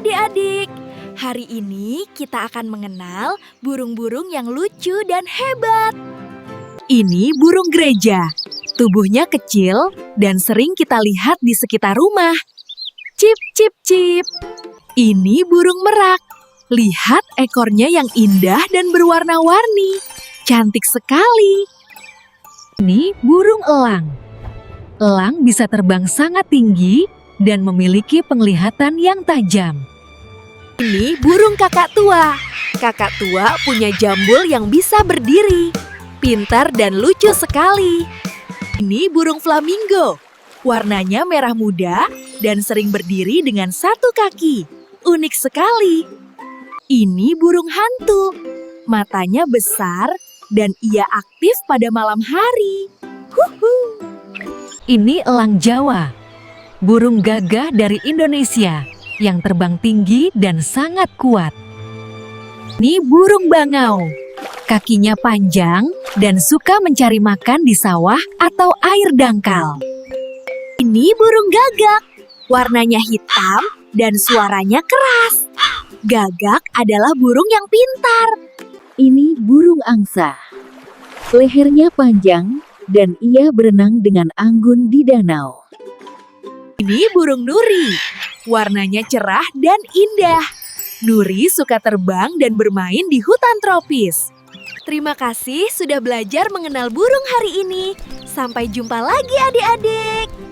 adik-adik. Hari ini kita akan mengenal burung-burung yang lucu dan hebat. Ini burung gereja. Tubuhnya kecil dan sering kita lihat di sekitar rumah. Cip, cip, cip. Ini burung merak. Lihat ekornya yang indah dan berwarna-warni. Cantik sekali. Ini burung elang. Elang bisa terbang sangat tinggi dan memiliki penglihatan yang tajam. Ini burung kakak tua. Kakak tua punya jambul yang bisa berdiri. Pintar dan lucu sekali. Ini burung flamingo. Warnanya merah muda dan sering berdiri dengan satu kaki. Unik sekali. Ini burung hantu. Matanya besar dan ia aktif pada malam hari. Huhu. Ini elang Jawa. Burung gagah dari Indonesia yang terbang tinggi dan sangat kuat. Ini burung bangau. Kakinya panjang dan suka mencari makan di sawah atau air dangkal. Ini burung gagak. Warnanya hitam dan suaranya keras. Gagak adalah burung yang pintar. Ini burung angsa. Lehernya panjang dan ia berenang dengan anggun di danau. Ini burung nuri. Warnanya cerah dan indah. Nuri suka terbang dan bermain di hutan tropis. Terima kasih sudah belajar mengenal burung hari ini. Sampai jumpa lagi adik-adik.